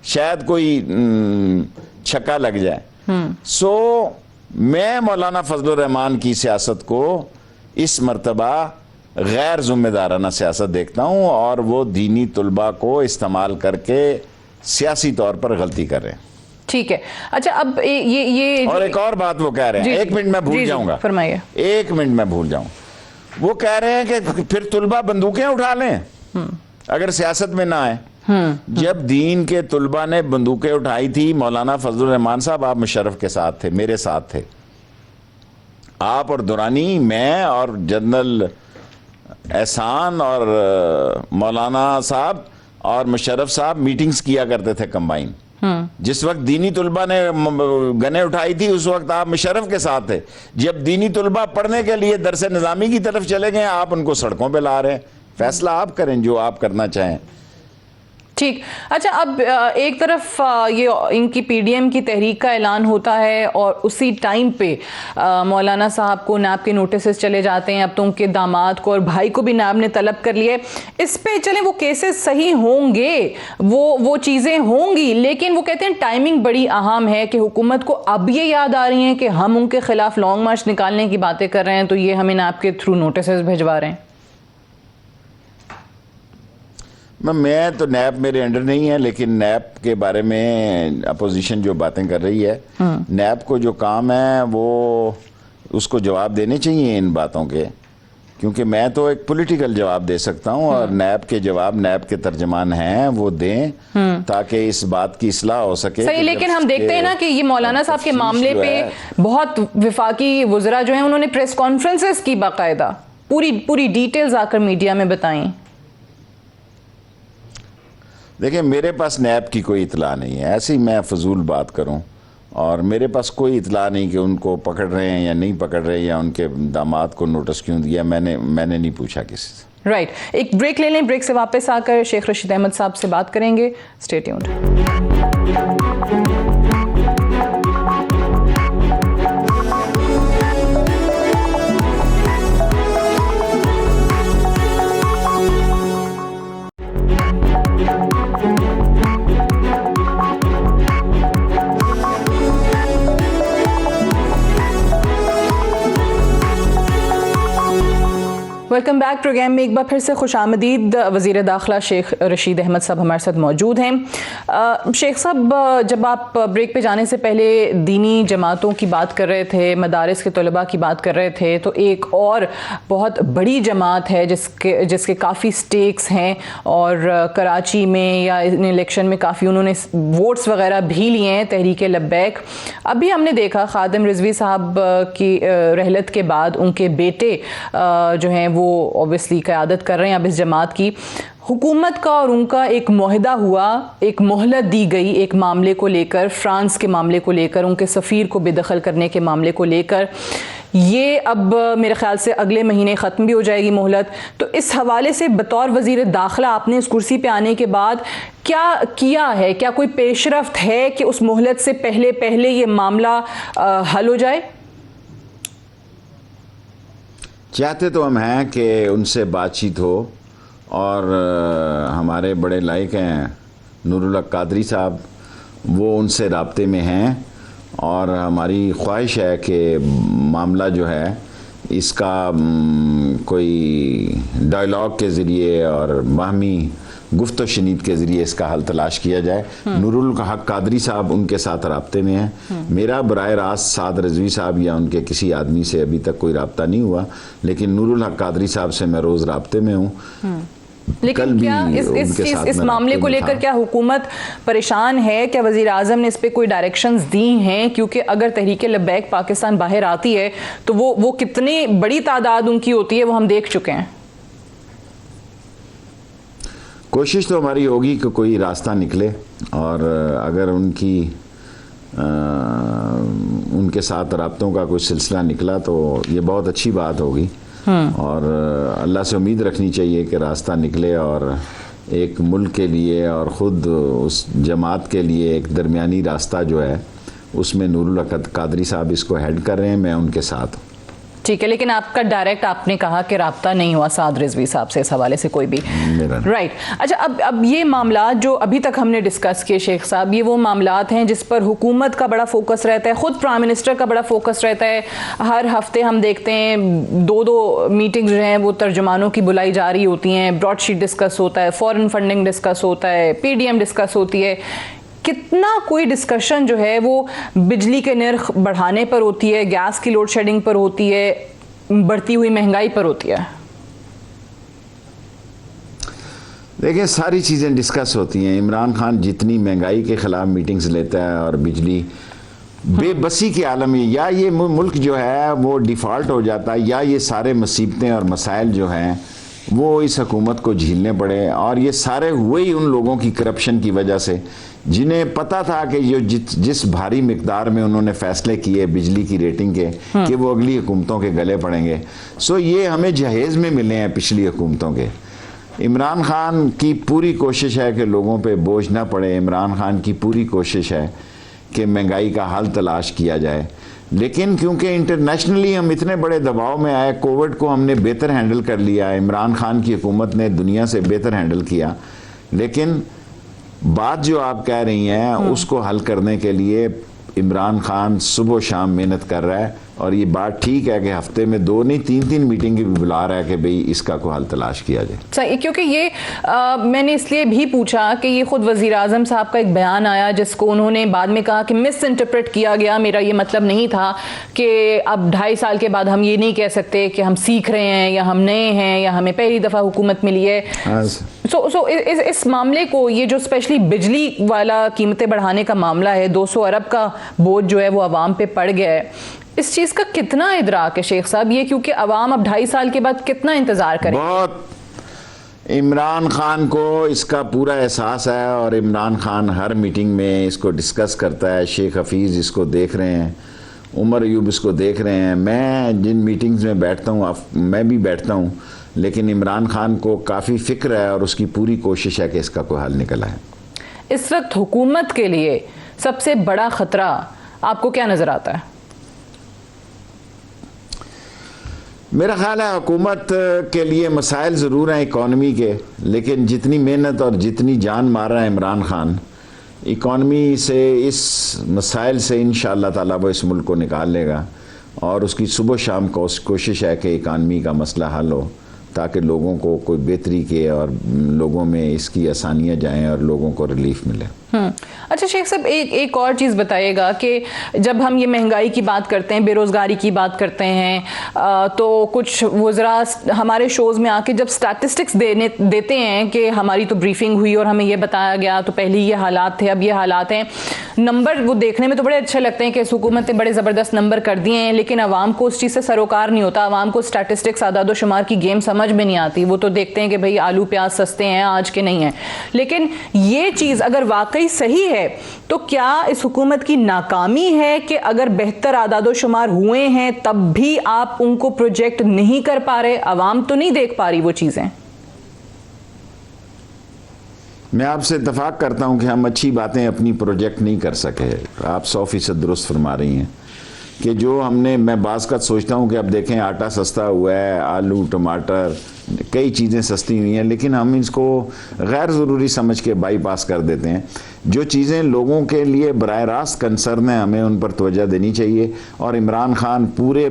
शायद कोई छक्का लग जाए। सो मैं मौलाना फजलुर रहमान की सियासत को इस मर्तबा गैर जिम्मेदाराना सियासत देखता हूँ और वो दीनी तुलबा को इस्तेमाल करके सियासी तौर पर गलती कर रहे हैं। ठीक है, अच्छा, अब ये और एक और बात वो कह रहे हैं, 1 मिनट में भूल जाऊंगा, फरमाइए। 1 मिनट में भूल जाऊं। वो कह रहे हैं कि फिर तुलबा बंदूकें उठा लें अगर सियासत में ना आए। जब दीन के तुलबा ने बंदूकें उठाई थी, मौलाना फजलुर रहमान साहब आप मुशर्रफ के साथ थे, मेरे साथ थे, आप और दुरानी, मैं और जनरल एहसान और मौलाना साहब और मुशर्रफ साहब मीटिंग्स किया करते थे कंबाइन। जिस वक्त दीनी तुलबा ने गने उठाई थी उस वक्त आप मुशर्रफ के साथ थे। जब दीनी तुलबा पढ़ने के लिए दरसे निज़ामी की तरफ चले गए, आप उनको सड़कों पे ला रहे हैं। फैसला आप करें जो आप करना चाहें। ठीक, अच्छा, अब एक तरफ ये इनकी पीडीएम की तहरीक का ऐलान होता है और उसी टाइम पे मौलाना साहब को नैब के नोटिस चले जाते हैं। अब तो उनके दामाद को और भाई को भी नैब ने तलब कर लिए। इस पे चले वो केसेस सही होंगे, वो चीज़ें होंगी, लेकिन वो कहते हैं टाइमिंग बड़ी अहम है कि हुकूमत को अब ये याद आ रही है कि हम उनके खिलाफ लॉन्ग मार्च निकालने की बातें कर रहे हैं, तो ये हमें नैब के थ्रू नोटिस भिजवा रहे हैं। मैं तो नैब मेरे अंडर नहीं है, लेकिन नैब के बारे में अपोजिशन जो बातें कर रही है, नैब को जो काम है वो उसको जवाब देने चाहिए इन बातों के, क्योंकि मैं तो एक पॉलिटिकल जवाब दे सकता हूं और नैब के जवाब नैब के तर्जमान हैं वो दें ताकि इस बात की इस्लाह हो सके। सही, लेकिन हम देखते हैं ना कि ये मौलाना साहब के मामले पे बहुत विफाकी वज़रा जो हैं उन्होंने प्रेस कॉन्फ्रेंसेस की, बाकायदा पूरी डिटेल्स आकर मीडिया में बताई। देखिए, मेरे पास नैब की कोई इतला नहीं है, ऐसी मैं फजूल बात करूं, और मेरे पास कोई इतला नहीं कि उनको पकड़ रहे हैं या नहीं पकड़ रहे हैं या उनके दामाद को नोटिस क्यों दिया, मैंने नहीं पूछा किसी से। राइट, एक ब्रेक ले लें, ब्रेक से वापस आकर शेख रशीद अहमद साहब से बात करेंगे। Stay tuned. Welcome back. Programme में एक बार फिर से खुश आमदीद। वज़ीर दाखिला शेख रशीद अहमद साहब हमारे साथ मौजूद हैं। शेख साहब, जब आप ब्रेक पे जाने से पहले दीनी जमातों की बात कर रहे थे, मदारिस के तलबा की बात कर रहे थे, तो एक और बहुत बड़ी जमात है जिसके काफ़ी स्टेक्स हैं और कराची में या इन इलेक्शन में काफ़ी उन्होंने वोट्स वगैरह भी लिए हैं, तहरीक लब्बैक। अभी हमने देखा खादिम रिजवी साहब की रहलत के बाद उनके बेटे जो हैं वो ऑब्वियसली क़यादत कर रहे हैं अब इस जमात की। हुकूमत का और उनका एक मुआहदा हुआ, एक मोहलत दी गई एक मामले को लेकर, फ्रांस के मामले को लेकर, उनके सफ़ीर को बेदखल करने के मामले को लेकर। ये अब मेरे ख्याल से अगले महीने ख़त्म भी हो जाएगी मोहलत। तो इस हवाले से बतौर वज़ीर दाखिला आपने इस कुर्सी पे आने के बाद क्या किया है? क्या कोई पेशरफ्त है कि उस मोहलत से पहले ये मामला हल हो जाए? चाहते तो हम हैं कि उनसे बातचीत हो और हमारे बड़े लायक हैं नूरुल हक कादरी साहब, वो उनसे राब्ते में हैं और हमारी ख्वाहिश है कि मामला जो है इसका कोई डायलॉग के ज़रिए और बाहमी गुफ्तो शनीद के ज़रिए इसका हल तलाश किया जाए। नूरुल हक कादरी साहब उनके साथ राब्ते में हैं। मेरा बराह रास्त साद रिजवी साहब या उनके किसी आदमी से अभी तक कोई राब्ता नहीं हुआ, लेकिन नूरुल हक कादरी साहब से मैं रोज़ राब्ते में हूँ। लेकिन क्या इस मामले को लेकर क्या हुकूमत परेशान है? क्या वज़ीर आज़म ने इस पे कोई डायरेक्शंस दी हैं? क्योंकि अगर तहरीक लब्बैक पाकिस्तान बाहर आती है तो वो कितनी बड़ी तादाद उनकी होती है वो हम देख चुके हैं। कोशिश तो हमारी होगी कि कोई रास्ता निकले और अगर उनके साथ राब्तों का कोई सिलसिला निकला तो ये बहुत अच्छी बात होगी और अल्लाह से उम्मीद रखनी चाहिए कि रास्ता निकले और एक मुल्क के लिए और ख़ुद उस जमात के लिए एक दरमियानी रास्ता जो है उसमें नूरुल हक कादरी साहब इसको हेड कर रहे हैं, मैं उनके साथ हूँ। ठीक है, लेकिन आपका डायरेक्ट आपने कहा कि राब्ता नहीं हुआ साद रिजवी साहब से इस हवाले से कोई भी? राइट। अच्छा, अब ये मामला जो अभी तक हमने डिस्कस किए शेख साहब, ये वो मामलात हैं जिस पर हुकूमत का बड़ा फोकस रहता है, ख़ुद प्राइम मिनिस्टर का बड़ा फोकस रहता है। हर हफ्ते हम देखते हैं दो मीटिंग्स जो हैं वो तर्जुमानों की बुलाई जा रही होती हैं, ब्रॉडशीट डिस्कस होता है, फॉरेन फंडिंग डिस्कस होता है, PDM डिस्कस होती है। कितना कोई डिस्कशन जो है वो बिजली के नर्ख बढ़ाने पर होती है, गैस की लोड शेडिंग पर होती है, बढ़ती हुई महंगाई पर होती है? देखिए, सारी चीज़ें डिस्कस होती हैं। इमरान खान जितनी महंगाई के ख़िलाफ़ मीटिंग्स लेता है और बिजली बेबसी के आलम में, या ये मुल्क जो है वो डिफ़ॉल्ट हो जाता है या ये सारे मुसीबतें और मसाइल जो हैं वो इस हुकूमत को झेलने पड़े। और ये सारे हुए ही उन लोगों की करप्शन की वजह से जिन्हें पता था कि जो जिस भारी मिकदार में उन्होंने फैसले किए बिजली की रेटिंग के कि वो अगली हुकूमतों के गले पड़ेंगे। सो ये हमें जहेज़ में मिले हैं पिछली हुकूमतों के। इमरान खान की पूरी कोशिश है कि लोगों पे बोझ ना पड़े। इमरान खान की पूरी कोशिश है कि महंगाई का हल तलाश किया जाए, लेकिन क्योंकि इंटरनेशनली हम इतने बड़े दबाव में आए, कोविड को हमने बेहतर हैंडल कर लिया, इमरान खान की हुकूमत ने दुनिया से बेहतर हैंडल किया, लेकिन बात जो आप कह रही हैं उसको हल करने के लिए इमरान खान सुबह शाम मेहनत कर रहा है। और ये बात ठीक है कि हफ्ते में 2 नहीं 3 मीटिंग भी बुला रहा है कि भाई इसका को हल तलाश किया जाए। सही, क्योंकि ये मैंने इसलिए भी पूछा कि ये खुद वज़ीर आज़म साहब का एक बयान आया जिसको उन्होंने बाद में कहा कि मिस इंटरप्रेट किया गया, मेरा ये मतलब नहीं था कि अब 2.5 साल के बाद हम ये नहीं कह सकते कि हम सीख रहे हैं या हम नए हैं या हमें पहली दफ़ा हुकूमत मिली है। सो इस मामले को, ये जो स्पेशली बिजली वाला कीमतें बढ़ाने का मामला है, 200 अरब का बोझ जो है वो आवाम पे पड़ गया है, इस चीज़ का कितना इदराक है शेख साहब ये? क्योंकि अवाम अब 2.5 साल के बाद कितना इंतज़ार करे? बहुत। इमरान खान को इसका पूरा एहसास है और इमरान खान हर मीटिंग में इसको डिस्कस करता है। शेख हफीज़ इसको देख रहे हैं, उमर अयूब इसको देख रहे हैं। मैं जिन मीटिंग्स में बैठता हूँ, मैं भी बैठता हूँ, लेकिन इमरान खान को काफ़ी फ़िक्र है और उसकी पूरी कोशिश है कि इसका कोई हल निकला है। इस वक्त हुकूमत के लिए सबसे बड़ा ख़तरा आपको क्या नज़र आता है? मेरा ख्याल है हुकूमत के लिए मसाइल ज़रूर हैं इकॉनमी के, लेकिन जितनी मेहनत और जितनी जान मार रहा है इमरान खान इकॉनमी से, इस मसाइल से इंशाअल्लाह ताला वो इस मुल्क को निकाल लेगा। और उसकी सुबह शाम कोशिश है कि इकॉनमी का मसला हल हो ताकि लोगों को कोई बेहतरी के और लोगों में इसकी आसानियाँ जाएं और लोगों को रिलीफ मिले। अच्छा शेख साहब, एक और चीज़ बताइएगा कि जब हम ये महंगाई की बात करते हैं, बेरोज़गारी की बात करते हैं, तो कुछ वज़रा हमारे शोज़ में आके जब स्टैटिस्टिक्स देते हैं कि हमारी तो ब्रीफिंग हुई और हमें ये बताया गया, तो पहले ये हालात थे, अब ये हालात हैं, नंबर वो देखने में तो बड़े अच्छे लगते हैं कि हुकूमत ने बड़े ज़बरदस्त नंबर कर दिए हैं, लेकिन आवाम को उस चीज़ से सरोकार नहीं होता। आवाम को स्टैटिस्टिक्स, आदाद शुमार की गेम समझ में नहीं आती। वो तो देखते हैं कि भाई आलू प्याज सस्ते हैं आज के नहीं हैं। लेकिन ये चीज़ अगर वाकई सही है तो क्या इस हुकूमत की नाकामी है कि अगर बेहतर आदादो शुमार हुए हैं तब भी आप उनको प्रोजेक्ट नहीं कर पा रहे? आवाम तो नहीं देख पा रही वो चीजें। मैं आपसे इत्तेफाक करता हूं कि हम अच्छी बातें अपनी प्रोजेक्ट नहीं कर सके। आप 100% दुरुस्त फरमा रही हैं कि जो हमने, मैं बाज़ का सोचता हूं कि अब देखें आटा सस्ता हुआ है, आलू टमाटर कई चीज़ें सस्ती हुई हैं, लेकिन हम इसको गैर ज़रूरी समझ के बाईपास कर देते हैं। जो चीज़ें लोगों के लिए बराह रास्त कंसर्न है, हमें उन पर तवज्जो देनी चाहिए। और इमरान खान पूरे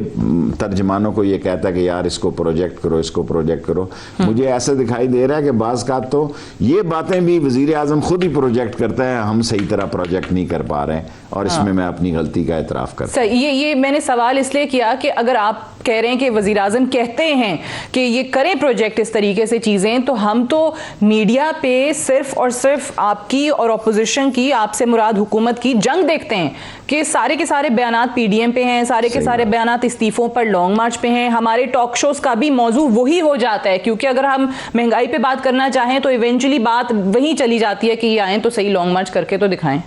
तर्जमानों को ये कहता है कि यार इसको प्रोजेक्ट करो, इसको प्रोजेक्ट करो। मुझे ऐसे दिखाई दे रहा है कि बाज़ का तो ये बातें भी वज़ीर आज़म खुद ही प्रोजेक्ट करता है, हम सही तरह प्रोजेक्ट नहीं कर पा रहे हैं, और इसमें मैं अपनी गलती का एतराफ़ करता हूं। ये मैंने सवाल इसलिए किया कि अगर आप कह रहे हैं कि वज़ीर आज़म कहते हैं कि ये करें प्रोजेक्ट इस तरीके से चीज़ें, तो हम तो मीडिया पे सिर्फ और सिर्फ आपकी और अपोजिशन की, आपसे मुराद हुकूमत की जंग देखते हैं कि सारे के सारे बयानात पीडीएम पे हैं, सारे के सारे बयानात इस्तीफों पर लॉन्ग मार्च पे हैं। हमारे टॉक शोज का भी मौजू वही हो जाता है, क्योंकि अगर हम महंगाई पे बात करना चाहें तो इवेंचुअली बात वहीं चली जाती है कि ये आए तो सही लॉन्ग मार्च करके तो दिखाएं।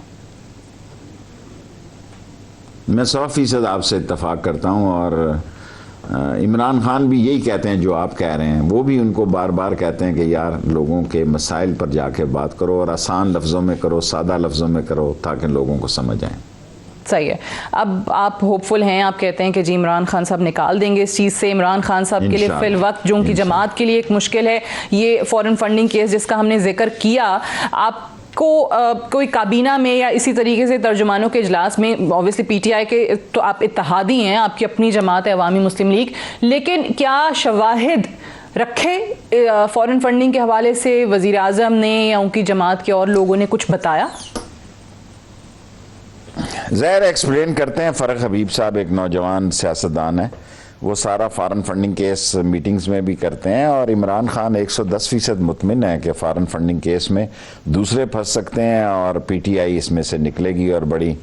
मैं 100% आपसे इत्तफाक करता हूं, और इमरान खान भी यही कहते हैं जो आप कह रहे हैं। वो भी उनको बार बार कहते हैं कि यार लोगों के मसाइल पर जाके बात करो, और आसान लफ्ज़ों में करो, सादा लफ्ज़ों में करो, ताकि लोगों को समझ आए। सही है। अब आप होपफुल हैं, आप कहते हैं कि जी इमरान खान साहब निकाल देंगे इस चीज़ से। इमरान खान साहब के लिए फिल वक्त जो उनकी जमात के लिए एक मुश्किल है, ये फॉरेन फंडिंग केस जिसका हमने जिक्र किया, आप को कोई काबीना में या इसी तरीके से तर्जुमानों के इजलास में, ऑब्वियसली पीटीआई के तो आप इत्तेहादी हैं, आपकी अपनी जमात है अवामी मुस्लिम लीग, लेकिन क्या शवाहिद रखे फॉरेन फंडिंग के हवाले से वज़ीर आज़म ने या उनकी जमात के और लोगों ने कुछ बताया? ज़ाहिर एक्सप्लेन करते हैं। फ़रक हबीब साहब एक नौजवान सियासतदान है, वो सारा फॉरेन फंडिंग केस मीटिंग्स में भी करते हैं, और इमरान खान 110% मुतमिन है कि फॉरेन फंडिंग केस में दूसरे फंस सकते हैं और पीटीआई इसमें से निकलेगी और बड़ी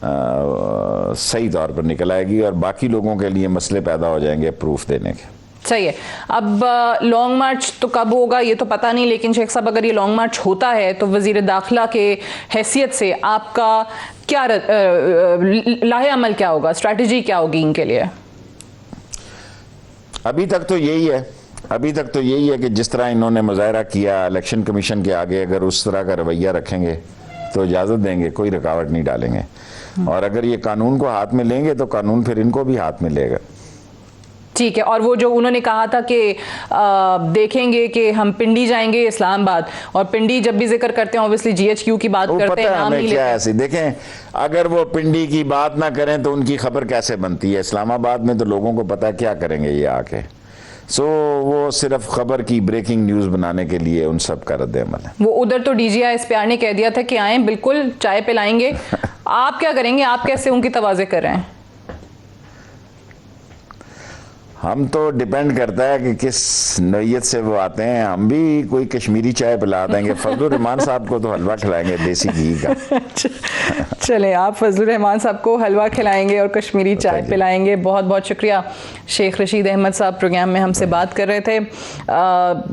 सही तौर पर निकल आएगी, और बाकी लोगों के लिए मसले पैदा हो जाएंगे प्रूफ देने के। सही है। अब लॉन्ग मार्च तो कब होगा ये तो पता नहीं, लेकिन शेख साहब अगर ये लॉन्ग मार्च होता है तो वज़ीर दाखिला के हैसियत से आपका क्या लाहे अमल क्या होगा, स्ट्रैटेजी क्या होगी इनके लिए? अभी तक तो यही है कि जिस तरह इन्होंने मुजाहरा किया इलेक्शन कमीशन के आगे, अगर उस तरह का रवैया रखेंगे तो इजाज़त देंगे, कोई रुकावट नहीं डालेंगे। और अगर ये कानून को हाथ में लेंगे तो कानून फिर इनको भी हाथ में लेगा। ठीक है। और वो जो उन्होंने कहा था कि देखेंगे कि हम पिंडी जाएंगे इस्लामाबाद, और पिंडी जब भी जिक्र करते हैं ऑब्वियसली जीएचक्यू की बात करते हैं, नाम नहीं लेते। ऐसी देखें, अगर वो पिंडी की बात ना करें तो उनकी खबर कैसे बनती है? इस्लामाबाद में तो लोगों को पता है क्या करेंगे ये आके। वो सिर्फ खबर की ब्रेकिंग न्यूज बनाने के लिए उन सब का रद्द-ए-अमल है। वो उधर तो डीजीआई एसपीआर ने कह दिया था कि आए बिल्कुल चाय पिलाएंगे। आप क्या करेंगे? आप कैसे उनकी तवाज़े कर रहे हैं? हम तो डिपेंड करता है कि किस नौयत से वो आते हैं। हम भी कोई कश्मीरी चाय पिला देंगे। फजलुर रहमान साहब को तो हलवा खिलाएंगे देसी घी का। चले, आप फजलुर रहमान साहब को हलवा खिलाएंगे और कश्मीरी चाय पिलाएंगे। बहुत बहुत शुक्रिया। शेख रशीद अहमद साहब प्रोग्राम में हमसे बात कर रहे थे।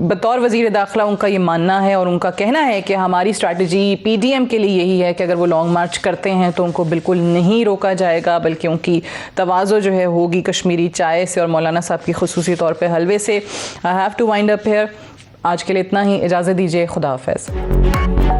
बतौर वज़ीर दाखिला उनका ये मानना है और उनका कहना है कि हमारी स्ट्रैटेजी पीडीएम के लिए यही है कि अगर वो लॉन्ग मार्च करते हैं तो उनको बिल्कुल नहीं रोका जाएगा, बल्कि उनकी तवाज़ो जो है होगी कश्मीरी चाय से और मौलाना साहब की खुसूसी तौर पे हलवे से। I have to wind up here. आज के लिए इतना ही, इजाज़त दीजिए। खुदा हाफ़िज़।